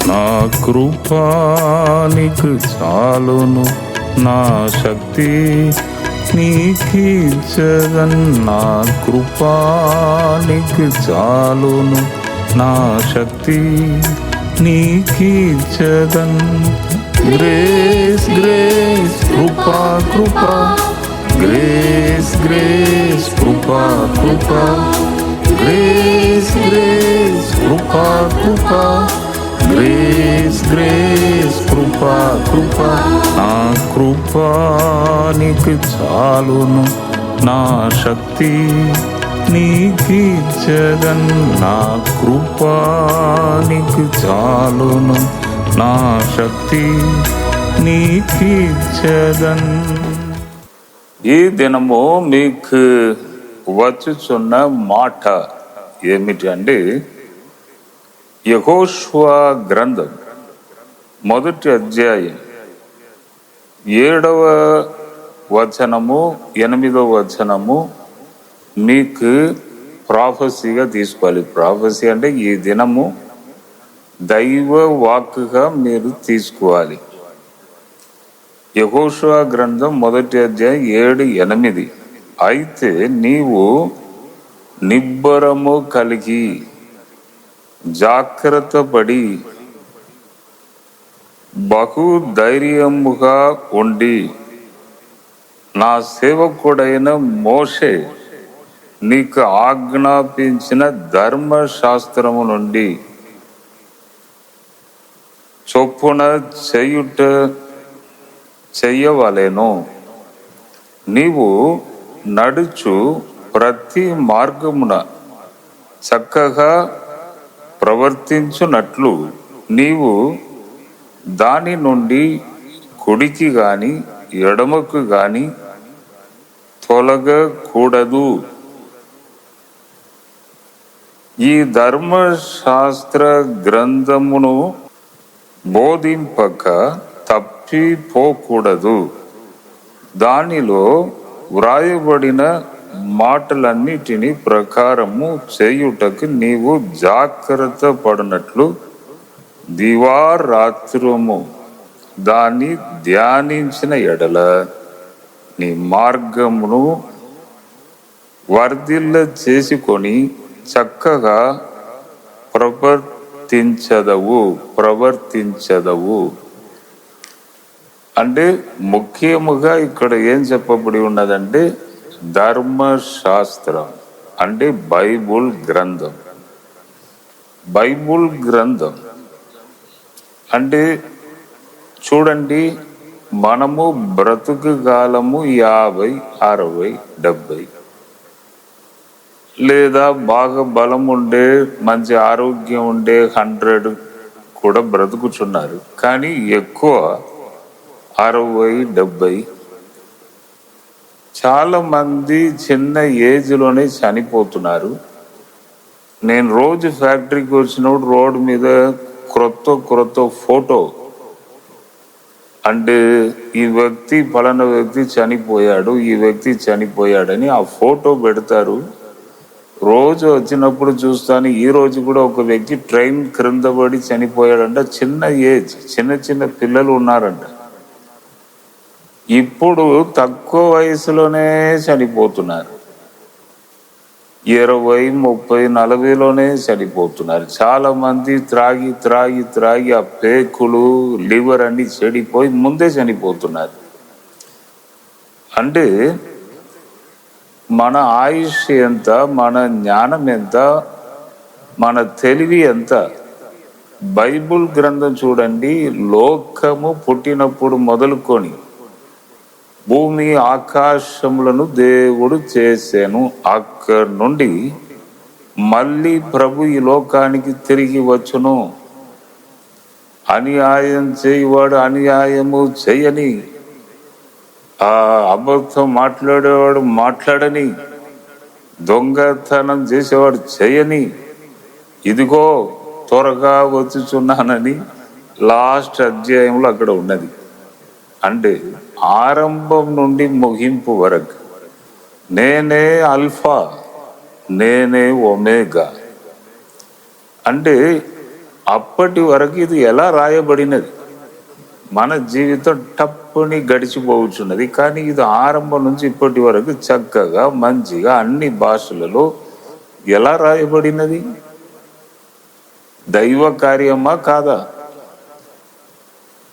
నా కృపానికి చాలును, నా శక్తి నీకిచ్చదన్. నా కృపానికి చాలును, నా శక్తి నీకిచ్చదన్. గ్రేస్ గ్రేస్ కృపా కృపా, గ్రేస్ గ్రేస్ కృపా కృపా, గ్రేస్ గ్రేస్ కృపా కృపా, గ్రేస్ గ్రేస్ కృపా కృపా. నా కృపానికి చాలును, నా శక్తి నీకిచ్చదన్. నా కృపానికి చాలును, నా శక్తి నీకిచ్చదన్. ఈ దినము మీకు వచ్చుచున్న మాట ఏమిటి అంటే, యెహోషువ గ్రంథం 1వ అధ్యాయం 7వ వచనము 8వ వచనము మీకు ప్రాఫెసీగా తీసుకోవాలి. ప్రాఫెసీ అంటే ఈ దినము దైవ వాక్కుగా మీరు తీసుకోవాలి. యెహోషువ గ్రంథం 1వ అధ్యాయం 7, 8. అయితే నీవు నిబ్బరము కలిగి జాగ్రత్త పడి బహు ధైర్యముగా ఉండి, నా సేవకుడైన మోషే నీకు ఆజ్ఞాపించిన ధర్మశాస్త్రము నుండి చొప్పున చెయ్యవలెను. నీవు నడుచు ప్రతి మార్గమున చక్కగా ప్రవర్తించునట్లు నీవు దాని నుండి కుడికి గాని ఎడమకు గాని తొలగకూడదు. ఈ ధర్మశాస్త్ర గ్రంథమును బోధింపక తప్పిపోకూడదు. దానిలో వ్రాయబడిన మాటలన్నిటినీ ప్రకారము చేయుటకు నీవు జాగ్రత్త పడినట్లు దివారాత్రము దాన్ని ధ్యానించిన ఎడల నీ మార్గమును వర్ధిల్ల చేసుకొని చక్కగా ప్రవర్తించదవు. అంటే ముఖ్యముగా ఇక్కడ ఏం చెప్పబడి ఉన్నదంటే, ధర్మశాస్త్రం అంటే బైబుల్ గ్రంథం. బైబుల్ గ్రంథం అంటే చూడండి, మనము బ్రతుకు కాలము 50, 60, 70, లేదా బాగా బలం ఉండే మంచి ఆరోగ్యం ఉండే 100 కూడా బ్రతుకుచున్నారు. కానీ ఎక్కువ 60, 70. చాలా మంది చిన్న ఏజ్లోనే చనిపోతున్నారు. నేను రోజు ఫ్యాక్టరీకి వచ్చినప్పుడు రోడ్డు మీద క్రొత్త ఫోటో అంటే ఈ వ్యక్తి పలానా వ్యక్తి చనిపోయాడు, ఈ వ్యక్తి చనిపోయాడని ఆ ఫోటో పెడతారు. రోజు వచ్చినప్పుడు చూస్తాను, ఈ రోజు కూడా ఒక వ్యక్తి ట్రైన్ క్రింద పడి చనిపోయాడంట. చిన్న ఏజ్, చిన్న పిల్లలు ఉన్నారంట. ఇప్పుడు తక్కువ వయసులోనే చనిపోతున్నారు. 20, 30, 40లోనే చనిపోతున్నారు. చాలా మంది త్రాగి ఆ పేకులు, లివర్ అన్ని చెడిపోయి ముందే చనిపోతున్నారు. అంటే మన ఆయుష్ ఎంత, మన జ్ఞానం ఎంత, మన తెలివి ఎంత. బైబుల్ గ్రంథం చూడండి, లోకము పుట్టినప్పుడు మొదలుకొని భూమి ఆకాశములను దేవుడు చేశాను. అక్కడి నుండి మళ్ళీ ప్రభు ఈ లోకానికి తిరిగి వచ్చును. అన్యాయం చేయవాడు అన్యాయము చేయని, ఆ అబద్ధం మాట్లాడేవాడు మాట్లాడని, దొంగతనం చేసేవాడు చేయని, ఇదిగో త్వరగా వచ్చుచున్నానని లాస్ట్ అధ్యాయంలో అక్కడ ఉన్నది. అంటే ఆరంభం నుండి ముగింపు వరకు నేనే ఆల్ఫా, నేనే ఒమేగా. అంటే అప్పటి వరకు ఇది ఎలా రాయబడినది? మన జీవితం టప్పుని గడిచిపోవచ్చున్నది. కానీ ఇది ఆరంభం నుంచి ఇప్పటి వరకు చక్కగా మంచిగా అన్ని భాషలలో ఎలా రాయబడినది? దైవ కార్యమా కాదా?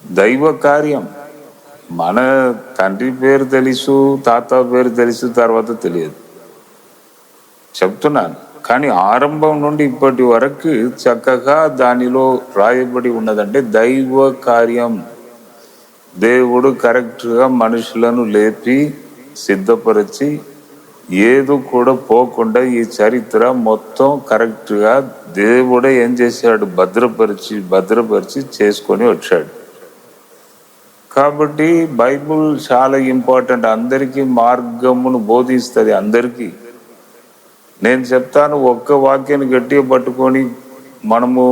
దైవ కార్యం. మన తండ్రి పేరు తెలుసు, తాత పేరు తెలుసు, తర్వాత తెలియదు, చెప్తున్నాను. కానీ ఆరంభం నుండి ఇప్పటి వరకు చక్కగా దానిలో రాయబడి ఉన్నదంటే దైవ కార్యం. దేవుడు కరెక్ట్గా మనుషులను లేపి సిద్ధపరిచి ఏదో కూడా పోకుండా ఈ చరిత్ర మొత్తం కరెక్ట్గా దేవుడే ఏం చేశాడు? భద్రపరిచి చేసుకొని వచ్చాడు. కాబట్టి బైబుల్ చాలా ఇంపార్టెంట్. అందరికీ మార్గమును బోధిస్తుంది. అందరికీ నేను చెప్తాను, ఒక్క వాక్యాన్ని గట్టిగా పట్టుకొని మనము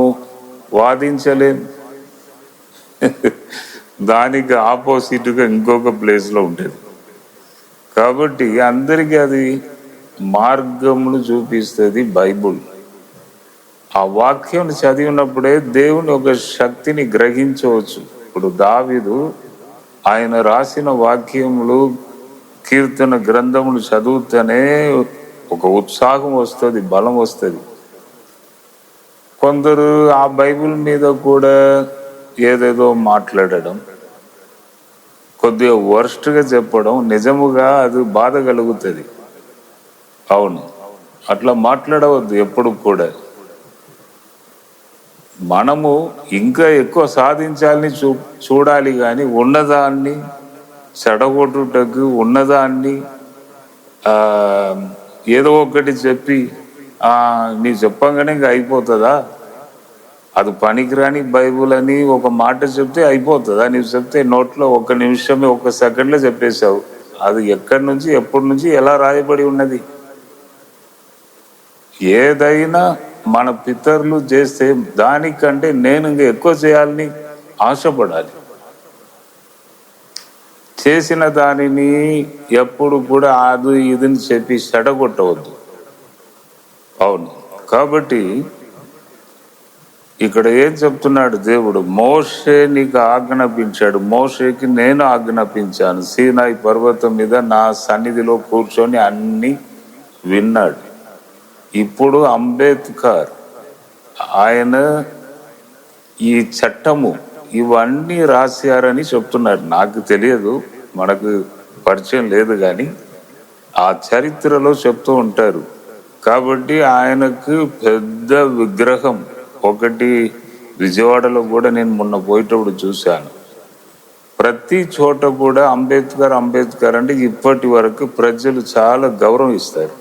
వాదించలేం. దానికి ఆపోజిట్గా ఇంకొక ప్లేస్లో ఉంటుంది. కాబట్టి అందరికీ అది మార్గమును చూపిస్తుంది బైబుల్. ఆ వాక్యం చదివినప్పుడే దేవుని ఒక శక్తిని గ్రహించవచ్చు. ఇప్పుడు దావీదు ఆయన రాసిన వాక్యములు, కీర్తన గ్రంథములు చదువుతూనే ఒక ఉత్సాహం వస్తుంది, బలం వస్తుంది. కొందరు ఆ బైబిల్ మీద కూడా ఏదేదో మాట్లాడడం, కొద్దిగా వర్స్ట్గా చెప్పడం, నిజముగా అది బాధ కలుగుతుంది. అవును, అట్లా మాట్లాడవద్దు ఎప్పుడు కూడా. మనము ఇంకా ఎక్కువ సాధించాలని చూడాలి, కానీ ఉన్నదాన్ని చెడగొట్టుటకు, ఉన్నదాన్ని ఏదో ఒకటి చెప్పి నీ చెప్పంగానే ఇంకా అయిపోతుందా? అది పనికిరాని బైబుల్ అని ఒక మాట చెప్తే అయిపోతుందా? నీవు చెప్తే నోట్లో ఒక నిమిషమే, ఒక సెకండ్లో చెప్పేశావు. అది ఎక్కడి నుంచి, ఎప్పటి నుంచి, ఎలా రాయబడి ఉన్నది? ఏదైనా మన పితరులు చేస్తే దానికంటే నేను ఇంకా ఎక్కువ చేయాలని ఆశపడాలి. చేసిన దానిని ఎప్పుడు కూడా అది ఇదని చెప్పి చెడగొట్టవద్దు. అవును, కాబట్టి ఇక్కడ ఏం చెప్తున్నాడు దేవుడు? మోషే నీకు ఆజ్ఞాపించాడు. మోషేకి నేను ఆజ్ఞాపించాను. సీనాయి పర్వతం మీద నా సన్నిధిలో కూర్చొని అన్ని విన్నాడు. ఇప్పుడు అంబేద్కర్ ఆయన ఈ చట్టము ఇవన్నీ రాశారని చెప్తున్నాడు. నాకు తెలియదు, మనకు పరిచయం లేదు, కానీ ఆ చరిత్రలో చెప్తూ ఉంటారు. కాబట్టి ఆయనకు పెద్ద విగ్రహం ఒకటి విజయవాడలో కూడా నేను మొన్న పోయేటప్పుడు చూశాను. ప్రతి చోట కూడా అంబేద్కర్ అంబేద్కర్ అంటే ఇప్పటి వరకు ప్రజలు చాలా గౌరవం ఇస్తారు.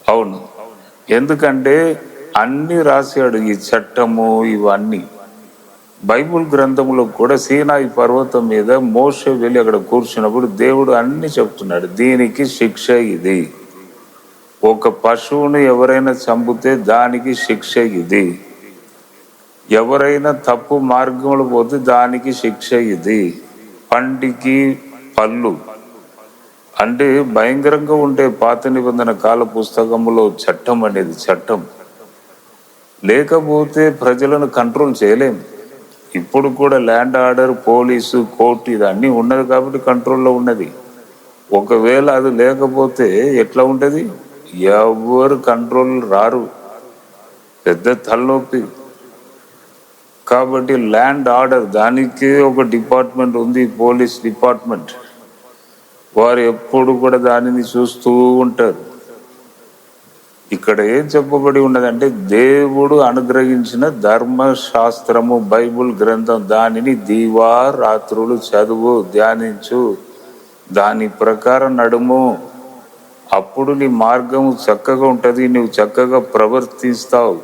అవును, ఎందుకంటే అన్ని రాశాడు. ఈ చట్టము ఇవన్నీ బైబుల్ గ్రంథంలో కూడా సీనాయి పర్వతం మీద మోషే వెళ్ళి అక్కడ కూర్చున్నప్పుడు దేవుడు అన్ని చెప్తున్నాడు. దీనికి శిక్ష ఇది, ఒక పశువును ఎవరైనా చంపితే దానికి శిక్ష ఇది, ఎవరైనా తప్పు మార్గంలో పోతే దానికి శిక్ష ఇది, పంటికి పళ్ళు అంటే భయంకరంగా ఉంటే పాత నిబంధన కాల పుస్తకంలో చట్టం అనేది చట్టం లేకపోతే ప్రజలను కంట్రోల్ చేయలేం. ఇప్పుడు కూడా ల్యాండ్ ఆర్డర్, పోలీసు, కోర్టు ఇదన్నీ ఉన్నది కాబట్టి కంట్రోల్లో ఉన్నది. ఒకవేళ అది లేకపోతే ఎట్లా ఉంటుంది? ఎవరు కంట్రోల్ రారు, పెద్ద తలనొప్పి. కాబట్టి ల్యాండ్ ఆర్డర్ దానికి ఒక డిపార్ట్మెంట్ ఉంది, పోలీస్ డిపార్ట్మెంట్. వారు ఎప్పుడు కూడా దానిని చూస్తూ ఉంటారు. ఇక్కడ ఏం చెప్పబడి ఉన్నదంటే దేవుడు అనుగ్రహించిన ధర్మశాస్త్రము బైబుల్ గ్రంథం, దానిని దివా రాత్రులు చదువు, ధ్యానించు, దాని ప్రకారం నడుము, అప్పుడు నీ మార్గం చక్కగా ఉంటుంది, నువ్వు చక్కగా ప్రవర్తిస్తావు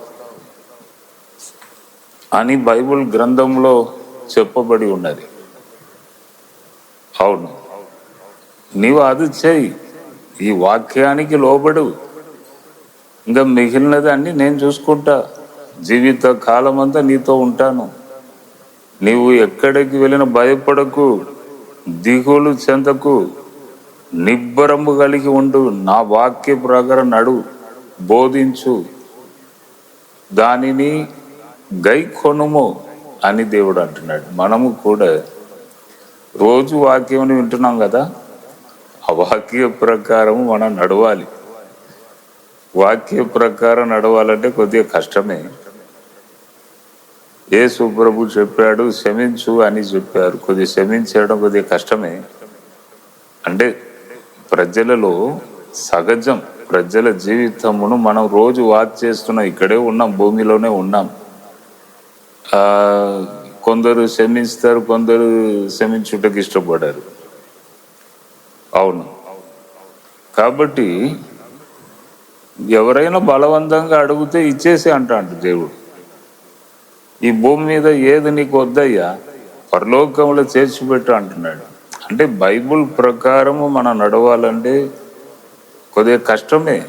అని బైబుల్ గ్రంథంలో చెప్పబడి ఉన్నది. అవును, నీవు అది చెయ్యి, ఈ వాక్యానికి లోబడు, ఇంకా మిగిలినది అన్ని నేను చూసుకుంటా, జీవిత కాలం అంతా నీతో ఉంటాను. నీవు ఎక్కడికి వెళ్ళిన భయపడకు, దిగులు చెందకు, నిబ్బరము కలిగి ఉండు, నా వాక్య ప్రకారం నడు, బోధించు, దానిని గైకొనుము అని దేవుడు అంటున్నాడు. మనము కూడా రోజు వాక్యం వింటున్నాం కదా, ఆ వాక్య ప్రకారం మనం నడవాలి. వాక్య ప్రకారం నడవాలంటే కొద్దిగా కష్టమే. యేసు ప్రభు చెప్పాడు క్షమించు అని చెప్పారు. కొద్దిగా క్షమించడం కొద్దిగా కష్టమే. అంటే ప్రజలలో సహజం, ప్రజల జీవితమును మనం రోజు వాచ్ చేస్తున్నాం. ఇక్కడే ఉన్నాం, భూమిలోనే ఉన్నాం. కొందరు క్షమిస్తారు, కొందరు క్షమించుటకు ఇష్టపడారు. అవును. కాబట్టి ఎవరైనా బలవంతంగా అడిగితే ఇచ్చేసి అంటాడు దేవుడు. ఈ భూమి మీద ఏది నీకు వద్దయ్యా, పరలోకంలో చేర్చిపెట్టు అంటున్నాడు. అంటే బైబుల్ ప్రకారము మనం నడవాలంటే కొద్దిగా కష్టమే,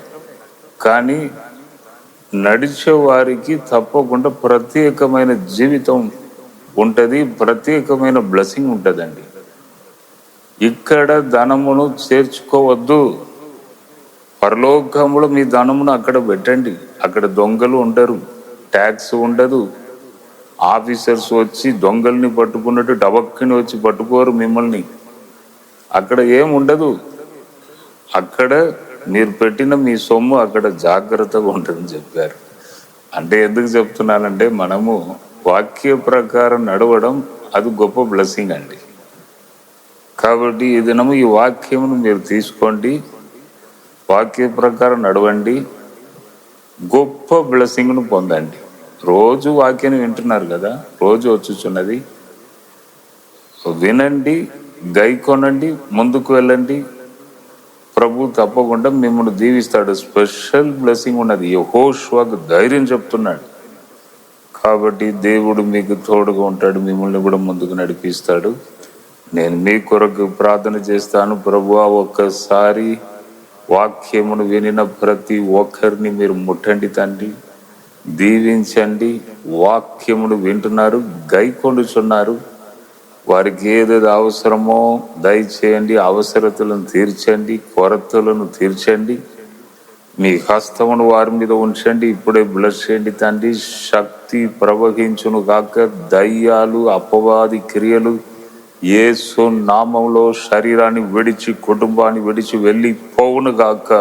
కానీ నడిచే వారికి తప్పకుండా ప్రత్యేకమైన జీవితం ఉంటుంది, ప్రత్యేకమైన బ్లెస్సింగ్ ఉంటుందండి. ఇక్కడ ధనమును చేర్చుకోవద్దు, పరలోకములో మీ ధనమును అక్కడ పెట్టండి. అక్కడ దొంగలు ఉండరు, ట్యాక్స్ ఉండదు, ఆఫీసర్స్ వచ్చి దొంగల్ని పట్టుకున్నట్టు డబక్కని వచ్చి పట్టుకోరు మిమ్మల్ని. అక్కడ ఏముండదు. అక్కడ మీరు పెట్టిన మీ సొమ్ము అక్కడ జాగ్రత్తగా ఉంటుందని చెప్పారు. అంటే ఎందుకు చెప్తున్నానంటే మనము వాక్య ప్రకారం నడవడం అది గొప్ప బ్లెస్సింగ్ అండి. కాబట్టి ఈ దినము ఈ వాక్యమును మీరు తీసుకోండి, వాక్య ప్రకారం నడవండి, గొప్ప బ్లెస్సింగ్ను పొందండి. రోజు వాక్యాన్ని వింటున్నారు కదా, రోజు వచ్చుచున్నది, వినండి, గైకొనండి, ముందుకు వెళ్ళండి. ప్రభు తప్పకుండా మిమ్మల్ని దీవిస్తాడు. స్పెషల్ బ్లెస్సింగ్ ఉన్నది. యెహోషువకు ధైర్యం చెప్తున్నాడు. కాబట్టి దేవుడు మీకు తోడుగా ఉంటాడు, మిమ్మల్ని కూడా ముందుకు నడిపిస్తాడు. నేను మీ కొరకు ప్రార్థన చేస్తాను. ప్రభువా, ఒక్కసారి వాక్యమును వినిన ప్రతి ఒక్కరిని మీరు ముట్టండి తండ్రి, దీవించండి. వాక్యమును వింటున్నారు, గైకొండుచున్నారు, వారికి ఏదేది అవసరమో దయచేయండి, అవసరతలను తీర్చండి, కొరతలను తీర్చండి. మీ హస్తమును వారి మీద ఉంచండి. ఇప్పుడే బ్లెస్ చేయండి తండ్రి. శక్తి ప్రవహించును గాక. దయ్యాలు, అపవాది క్రియలు యేసు నామంలో శరీరాన్ని విడిచి, కుటుంబాన్ని విడిచి వెళ్ళిపోవును గాక.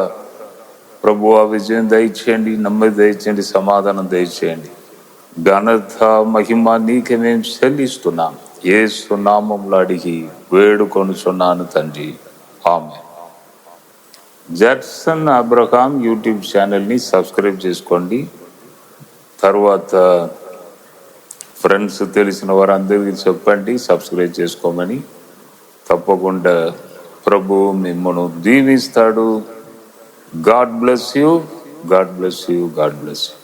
ప్రభువా, విజయం దయచేయండి, నెమ్మది దయచేయండి, సమాధానం దయచేయండి. ఘనత మహిమ నీకే మేము చెల్లిస్తున్నాం. యేసు నామంలో అడిగి వేడుకొనుచున్నాను తండ్రి, ఆమేన్. జడ్సన్ అబ్రహాం యూట్యూబ్ ఛానల్ని సబ్స్క్రైబ్ చేసుకోండి. తర్వాత ఫ్రెండ్స్, తెలిసిన వారందరికీ చెప్పండి సబ్స్క్రైబ్ చేసుకోమని. తప్పకుండా ప్రభు మిమ్మల్ని దీవిస్తాడు. God bless you, God bless you, God bless you.